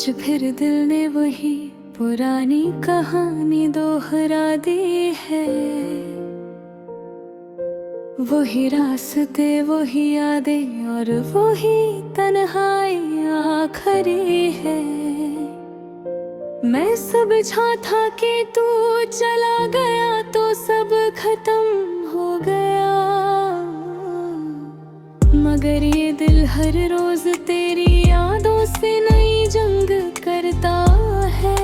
आज फिर दिल ने वही पुरानी कहानी दोहरा दी है। वही रास्ते, वही यादें और वही तन्हाई आखिरी है। मैं समझा था कि तू चला गया तो सब खत्म हो गया, मगर ये दिल हर रोज तेरी यादों से नई जंग करता है।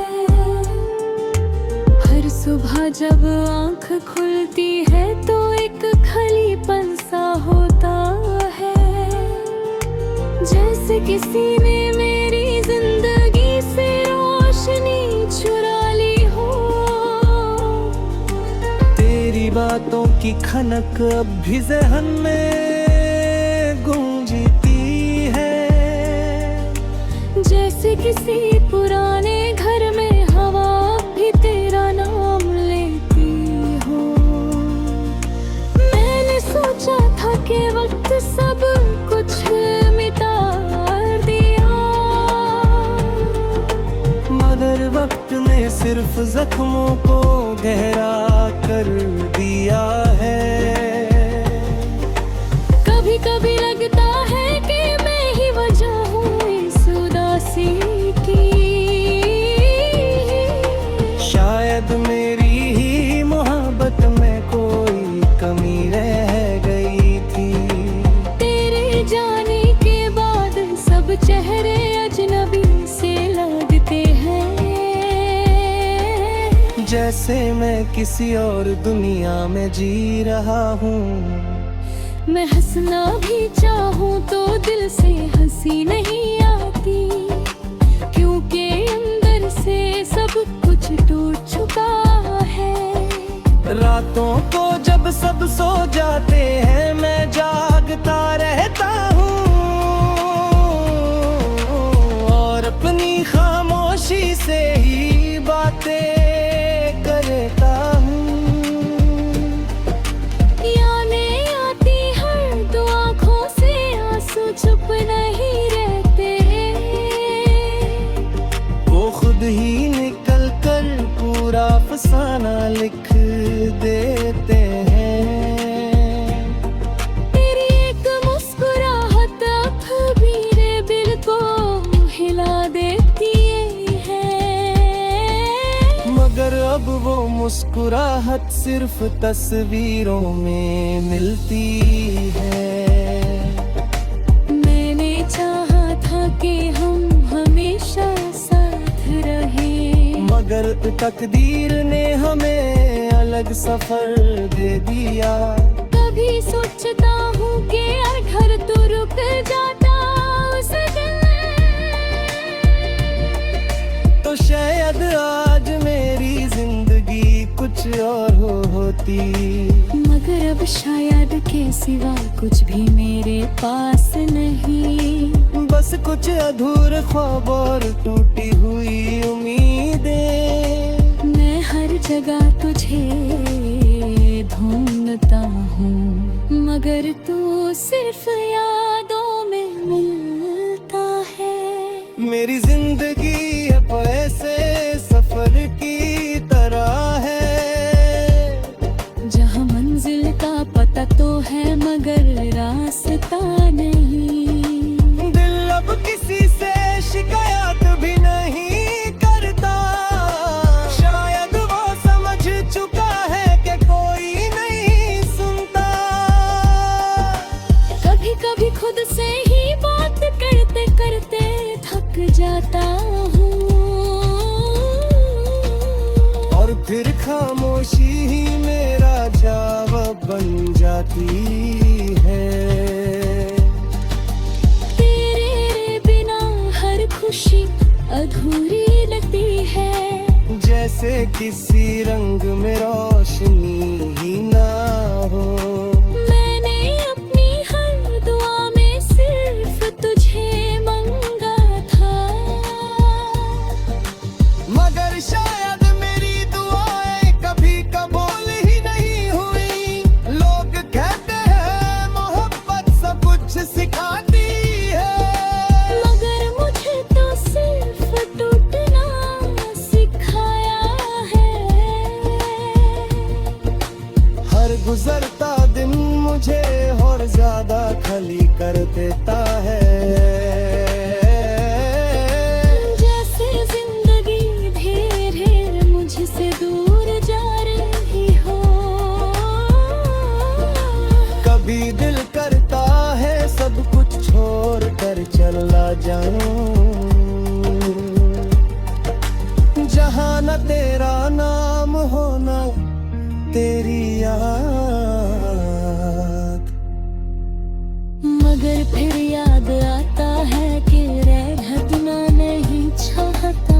हर सुबह जब आंख खुलती है तो एक खालीपन सा होता है, जैसे किसी ने मेरी जिंदगी से रोशनी चुरा ली हो। तेरी बातों की खनक अब भी ज़हन में गूंजती है, जैसे किसी पुराने घर में हवा भी तेरा नाम लेती हो। मैंने सोचा था कि वक्त सब कुछ मिटा दिया, मगर वक्त ने सिर्फ जख्मों को गहरा कर दिया है। कभी कभी लगता है कि मैं ही वजह हूँ इस उदासी की। शायद मेरी ही मोहब्बत में कोई कमी रह गई थी। तेरे जाने के बाद सब चेहरे अजनबी से लगते हैं, जैसे मैं किसी और दुनिया में जी रहा हूँ। मैं हंसना भी चाहूँ तो दिल से हंसी नहीं आती, क्योंकि अंदर से सब कुछ टूट चुका है। रातों को जब सब सो जाते हैं मैं जागता रहता हूँ, और अपनी खामोशी से ही बातें करता हूँ। चुप नहीं रहते, वो खुद ही निकल कर पूरा अफसाना लिख देते हैं। तेरी एक मुस्कुराहट अब मेरे दिल को हिला देती है, मगर अब वो मुस्कुराहट सिर्फ तस्वीरों में मिलती है। कि हम हमेशा साथ रहे, मगर तकदीर ने हमें अलग सफर दे दिया। कभी सोचता हूँ कि अगर तू रुक जाता उस दिन, तो शायद आज मेरी जिंदगी कुछ और होती। मगर अब शायद के सिवा कुछ भी मेरे पास नहीं, बस कुछ अधूरे ख्वाब और टूटी हुई उम्मीदें। मैं हर जगह तुझे ढूंढता हूँ, मगर तू सिर्फ यादों में मिलता है। मेरी जिंदगी अब ऐसे सफर की तरह है, जहाँ मंजिल का पता तो है मगर रास्ता नहीं। अब किसी से शिकायत भी नहीं करता, शायद वो समझ चुका है कि कोई नहीं सुनता। कभी कभी खुद से ही बात करते करते थक जाता हूँ, और फिर खामोशी ही मेरा जवाब बन जाती है। खुशी अधूरी लगती है, जैसे किसी रंग में रोशनी ही ना हो। मैंने अपनी हर दुआ में सिर्फ तुझे मांगा था, मगर शायद मेरी दुआएं कभी कबूल ही नहीं हुई। लोग कहते हैं मोहब्बत सब कुछ सिखाती है, मगर मुझे तो सिर्फ गुजरता दिन मुझे और ज्यादा खली कर देता है। जैसे जिंदगी धीरे धीरे मुझसे दूर जा रही हो। कभी दिल करता है सब कुछ छोड़ कर चला जाऊं, जहां न तेरा नाम होना तेरी याद। मगर फिर याद आता है कि रहना नहीं चाहता।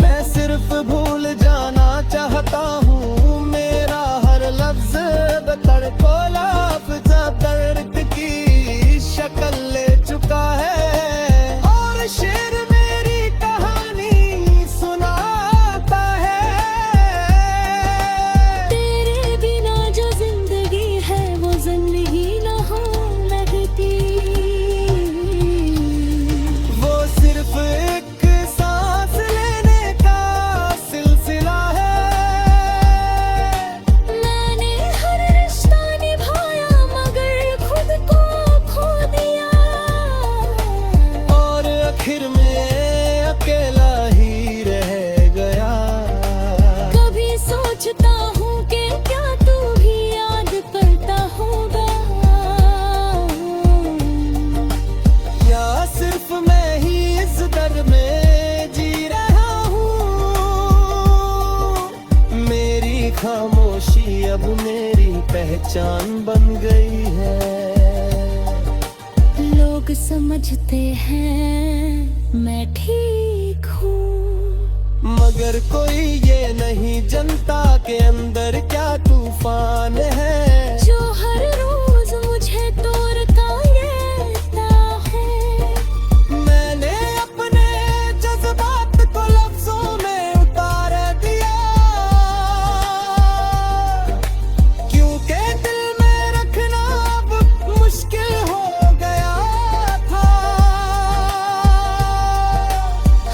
मैं सिर्फ भूल जाना चाहता हूँ, मेरा हर लफ्ज तड़को लाफजा दर्द की शक्ल ले चुका है। और शेर मेरी कहानी सुनाता है। तेरे बिना जो जिंदगी है वो जिंदगी न हो लगती। वो सिर्फ एक सांस लेने का सिलसिला है। मैंने हर रिश्ता निभाया मगर खुद को खो दिया। और आखिर में अकेला ही रह गया। कभी सोचता हूँ कि क्या तू भी याद करता होगा। या सिर्फ मैं ही इस दर्द में जी रहा हूँ। मेरी खामोशी अब मेरी पहचान बन गई है। लोग समझते हैं मैं ठीक हूँ, मगर कोई ये नहीं जानता के अंदर क्या तूफान है। जो हर रोज मुझे तोड़ता रहता है। मैंने अपने जज्बात को लफ्जों में उतार दिया, क्योंकि दिल में रखना अब मुश्किल हो गया था।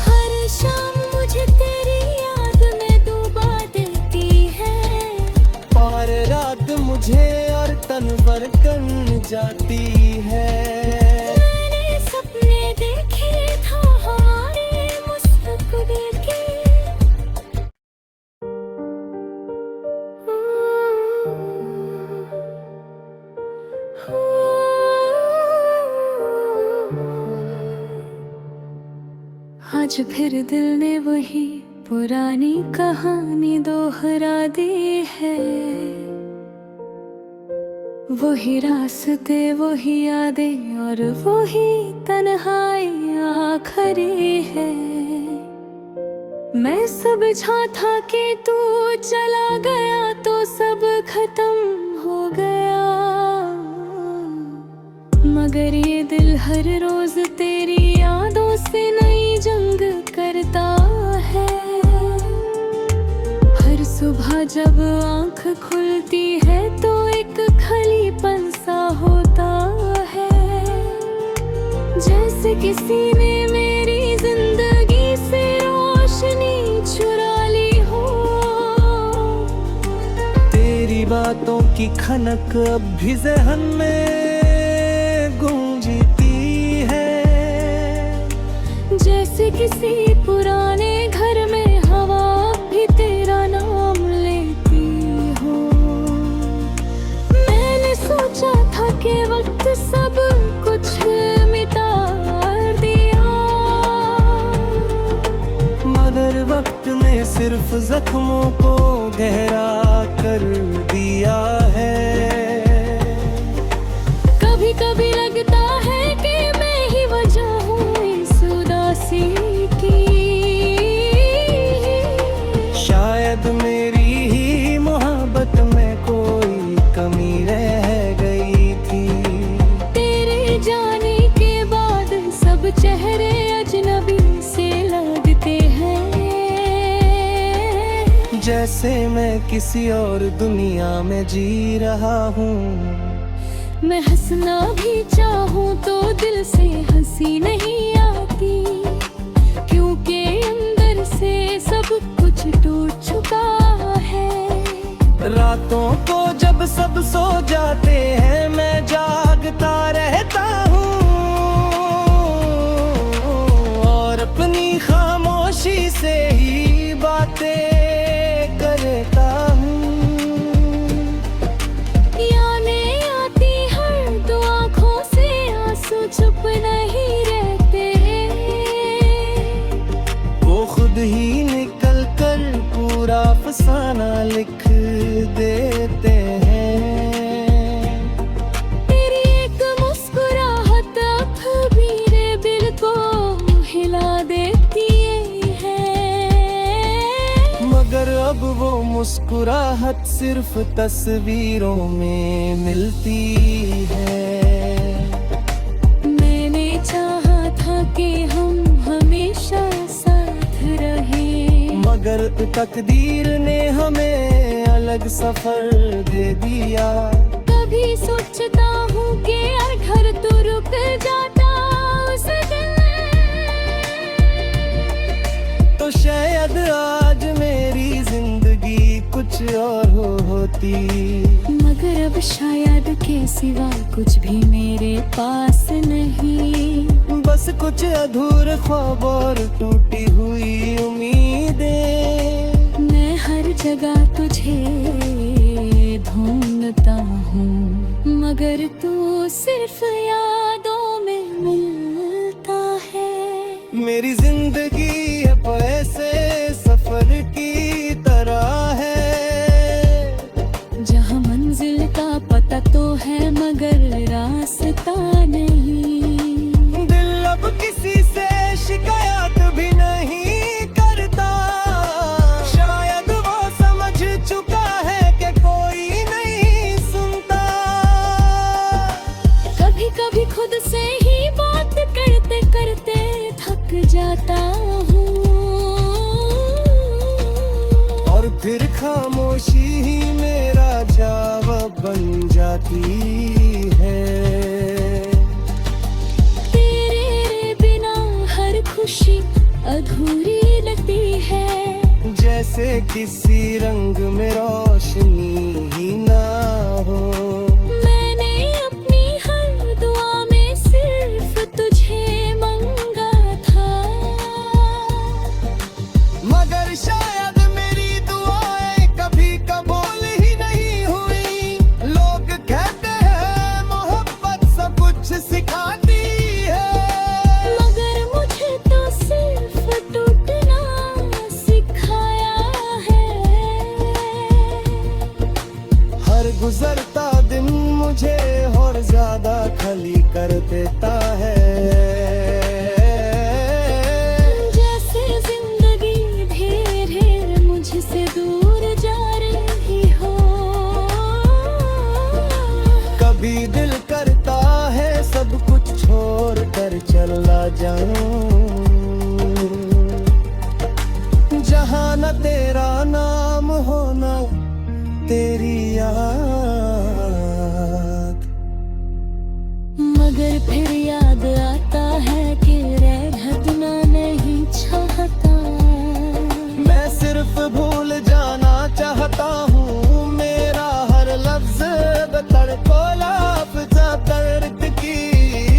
हर शाम मुझे तेरी याद में डूबा देती है। और रात मुझे और तनवर कर जाती है। मैंने सपने देखे था हमारे मुस्तकबिल के। आज फिर दिल ने वही पुरानी कहानी दोहरा दी है। वही रास्ते वही यादें और वही तन्हाई आखिरी है। मैं समझा था कि तू चला गया तो सब खत्म हो गया, मगर ये दिल हर रोज तेरी यादों से नई जंग करता है। हर सुबह जब आंख खुलती है तो एक खलीपन सा होता है। जैसे किसी ने मेरी जिंदगी से रोशनी चुरा ली हो। तेरी बातों की खनक अब भी ज़हन में गूंजती है। जैसे किसी पुराने घर में हवा भी तेरा नाम लेती हो। मैंने सोचा था कि वक्त सब कुछ मिटा दिया, मगर वक्त ने सिर्फ जख्मों को गहरा कर दिया है। कभी कभी लगता है कि मैं ही वजह हूँ इस उदासी की। शायद मेरी ही मोहब्बत में कोई कमी रह गई थी। तेरे जाने के बाद सब चेहरे अजनबी से लगते हैं। जैसे मैं किसी और दुनिया में जी रहा हूँ। मैं हंसना भी चाहूँ तो दिल से हंसी नहीं आती, क्योंकि अंदर से सब कुछ टूट चुका है। रातों को जब सब सो जाते हैं मैं जागता रहता हूँ और अपनी खामोशी से ही बातें करता हूँ। यादें आती हर दो आँखों से, आंसू चुप नहीं रहते। वो खुद ही निकल कर पूरा अफसाना लिख देते हैं। तेरी एक मुस्कुराहट अब मेरे दिल को हिला देती है। मगर अब वो मुस्कुराहट सिर्फ तस्वीरों में मिलती है। मैंने चाहा था कि हम हमेशा साथ रहें, मगर तकदीर ने हमें अलग सफर दे दिया। कभी सोचता हूँ कि अगर तू रुक जाता उस दिन, तो शायद आज मेरी जिंदगी कुछ और होती। मगर अब शायद के सिवा कुछ भी मेरे पास नहीं। बस कुछ अधूरे ख्वाब और टूटी हुई उम्मीदें। मैं हर जगह तुझे ढूंढता हूँ, मगर तू सिर्फ यादों में मिलता है। मेरी जिंदगी अब ऐसे सफर की तरह है, जहाँ मंजिल का पता तो है मगर रास्ता नहीं। दिल अब किसी से शिकायत भी नहीं करता। शायद वो समझ चुका है कि कोई नहीं सुनता। कभी कभी खुद से ही बात करते करते थक जाता हूँ, और फिर खामोशी ही मेरा जवाब बन जाती है। तेरे बिना हर खुशी अधूरी लगती है। जैसे किसी रंग में रोशनी ही ना हो। मैंने अपनी हर दुआ में सिर्फ तुझे मांगा था, मगर शायद मेरी दुआएं कभी कबूल ही नहीं हुई। लोग कहते हैं मोहब्बत सब कुछ सिखाती है, मगर मुझे तो सिर्फ टूटना सिखाया है। हर गुजरता दिन मुझे और ज्यादा खली कर देता है। जैसे जिंदगी धीरे धीरे मुझसे दूर जा रही हो। कभी दिल करता है सब कुछ छोड़ कर चला जाऊं, जहाँ न तेरा नाम होना तेरी याद। मगर फिर याद आता है कि रहना नहीं चाहता। मैं सिर्फ भूल जाना चाहता हूँ। मेरा हर लफ्ज तड़को लाफजा दर्द की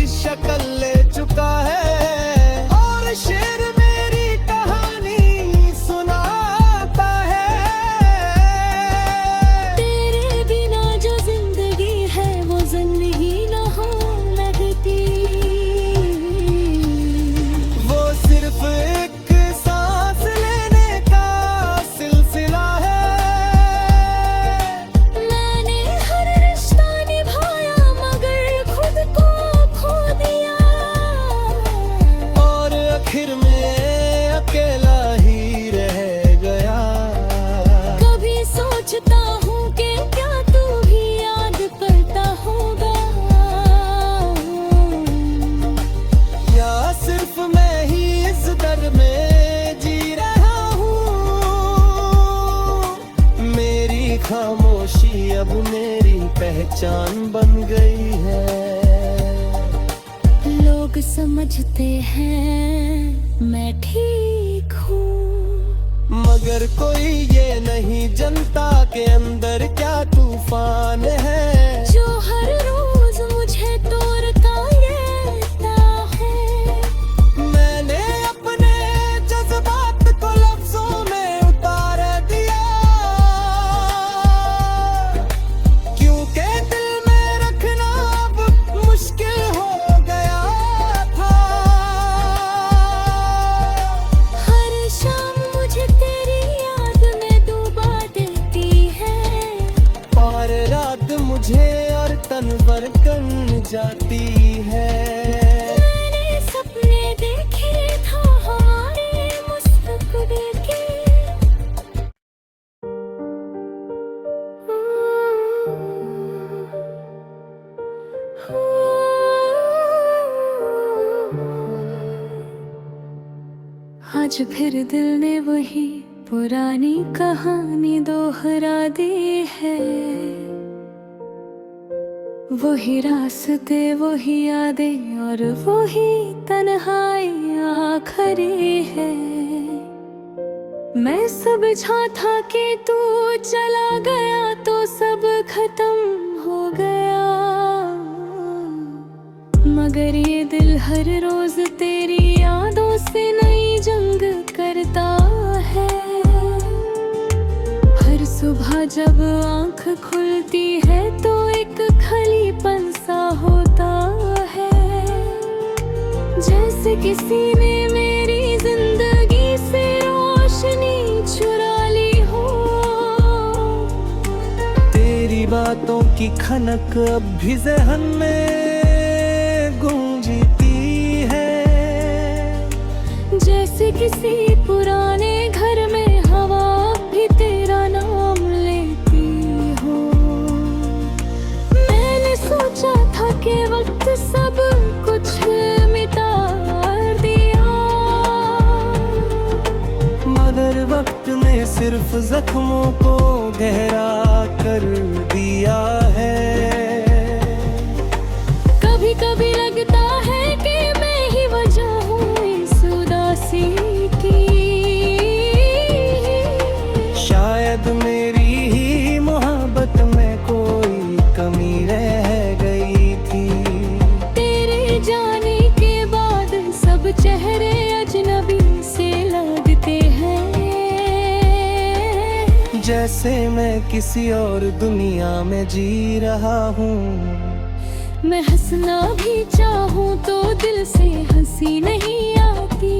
शक्ल ले चुका है, और शेर मेरी कहानी सुनाता है। तेरे बिना जो जिंदगी है वो जिंदगी न हो लगती। वो सिर्फ एक सांस लेने का सिलसिला है। मैंने हर रिश्ता निभाया मगर खुद को खो दिया, और आखिर में अकेला ही रह गया। कभी सोचता हूँ कि क्या तू भी याद करता होगा, या सिर्फ मैं ही इस दर में जी रहा हूँ। मेरी खामोशी अब मेरी पहचान बन गई है। लोग समझते हैं मैं ठीक हूँ, मगर मगर कोई ये नहीं जानता के अंदर क्या तूफान है जो हर रोज मुझे तोड़ता रहता है। मैंने अपने जज्बात को लफ्जों में उतार दिया, क्योंकि दिल में रखना अब मुश्किल हो गया था। हर शाम मुझे तेरी याद में डूबा देती है, और रात मुझे और तनवर कर जाती है। मैंने सपने देखे था हमारे मुस्तकबिल के। आज फिर दिल ने वही पुरानी कहानी दोहरा दी है। वही रास्ते, वही यादें और वही तन्हाई आखिरी है। मैं समझा था कि तू चला गया तो सब खत्म हो गया, मगर ये दिल हर रोज तेरी यादों से नई जंग करता है। हर सुबह जब आंख खुलती है तो एक खालीपन सा होता है, जैसे किसी ने मेरी जिंदगी से रोशनी चुरा ली हो। तेरी बातों की खनक अब भी ज़हन में गूंजती है, जैसे किसी पुराने घर में हवा भी तेरा नाम लेती हो। मैंने सोचा था कि वक्त सब कुछ मिटा दिया, मगर वक्त ने सिर्फ जख्मों को गहरा कर दिया है। कभी कभी लगता है कि मैं ही वजह हूँ इस उदासी की। शायद मेरी ही मोहब्बत में कोई कमी रह गई थी। तेरे जाने के बाद सब चेहरे अजनबी से लगते हैं, जैसे मैं किसी और दुनिया में जी रहा हूँ। मैं हंसना भी चाहूँ तो दिल से हंसी नहीं आती,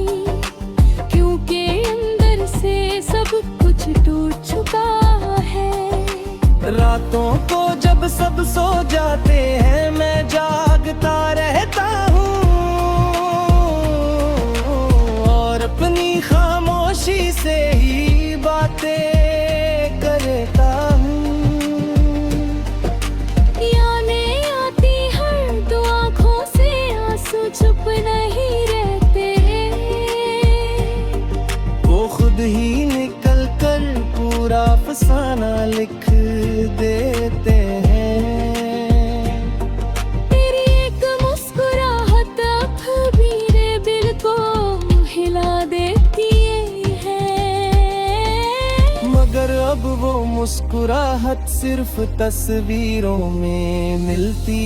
क्योंकि अंदर से सब कुछ टूट चुका है। रातों को जब सब सो जाते हैं मैं जागता रहता हूँ, और अपनी खामोशी से ही बातें करता हूँ। यादें आती हर दो आँखों से, आंसू चुप नहीं रहते, वो खुद ही निकल कर पूरा अफसाना लिख देते हैं। तेरी एक मुस्कुराहट अब मेरे दिल को हिला देती है, मगर अब वो मुस्कुराहट सिर्फ तस्वीरों में मिलती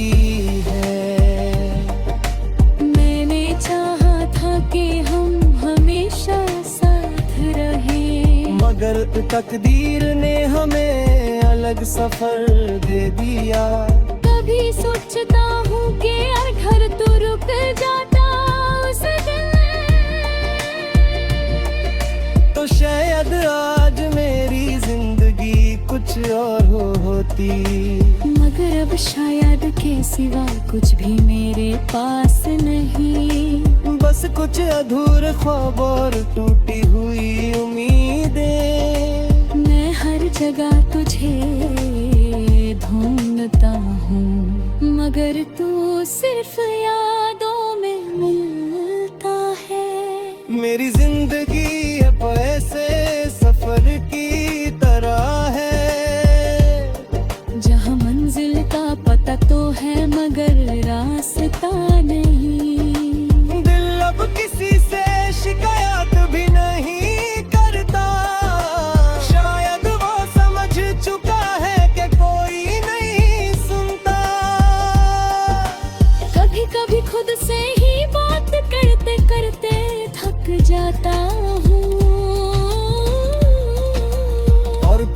है। मैंने चाहा था कि हम हमेशा साथ रहें, मगर तकदीर ने हमें अलग सफर दे दिया। कभी सोचता हूँ कि यार घर तो रुक जाता उस दिन, तो शायद आज मेरी जिंदगी कुछ और होती। मगर अब शायद के सिवा कुछ भी मेरे पास नहीं, बस कुछ अधूरे ख्वाब और टूटी हुई उम्मीदें। मैं हर जगह तुझे ढूंढता हूँ, मगर तू सिर्फ यादों में मिलता है। मेरी जिंदगी अब ऐसे सफर की तरह है, जहाँ मंजिल का पता तो है मगर रास्ता नहीं। दिल अब किसी से शिकायत भी नहीं करता,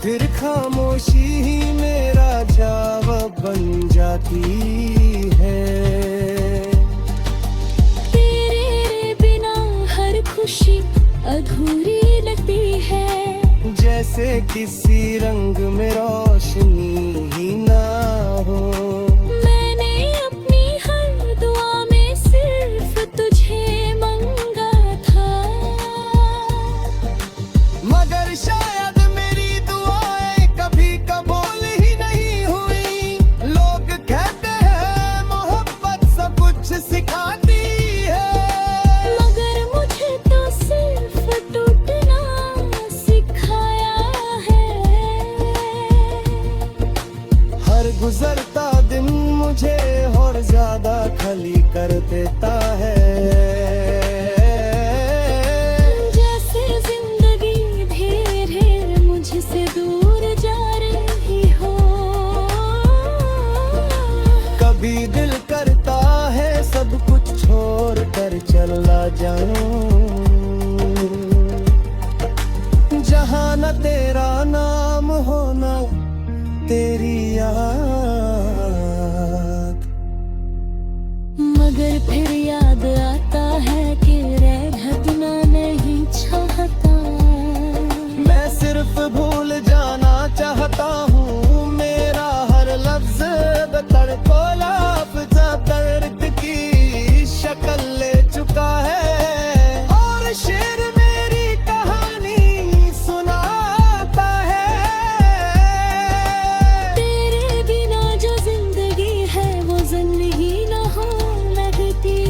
फिर खामोशी ही मेरा जवाब बन जाती है। तेरे बिना हर खुशी अधूरी लगती है, जैसे किसी रंग में रोशनी ही ना हो। मैंने अपनी हर दुआ में सिर्फ तुझे मांगा था, मगर शायद मेरी दुआएं कभी कबूल ही नहीं हुई। लोग कहते हैं मोहब्बत सब कुछ सिखाती है, मगर मुझे तो सिर्फ टूटना सिखाया है। हर गुजरता दिन मुझे और ज्यादा खली कर देता है। जैसे जिंदगी धीरे धीरे मुझसे दूर जा रही हो। कभी दिल करता है सब कुछ छोड़ कर चला जाऊं, जहां न तेरा नाम होना तेरी याद। मगर फिर याद आता है कि रहना नहीं चाहता। मैं सिर्फ भूल जाना चाहता हूँ, मेरा हर लफ्ज तड़को लाफजा दर्द की शक्ल ले चुका है, और शेर मेरी कहानी सुनाता है। तेरे बिना जो जिंदगी है वो जिंदगी न हो लगती।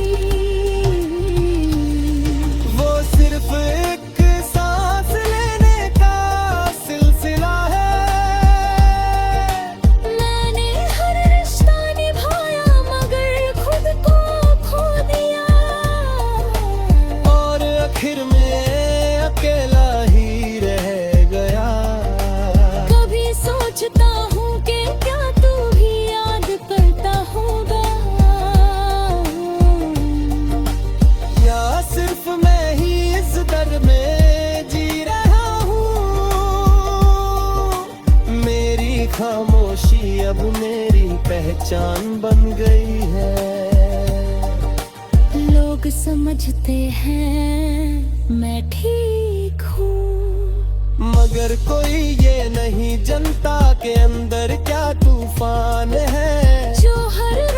वो सिर्फ एक सांस लेने का सिलसिला है। मैंने हर रिश्ता निभाया मगर खुद को खो दिया, और आखिर में अकेला ही रह गया। कभी सोचता हूँ कि क्या तू भी याद करता होगा, या सिर्फ मैं ही इस दर में जी रहा हूँ। मेरी खामोशी अब मेरी पहचान बन गई है। लोग समझते हैं मैं ठीक हूँ, मगर कोई ये नहीं जानता के अंदर क्या तूफान है। जो हर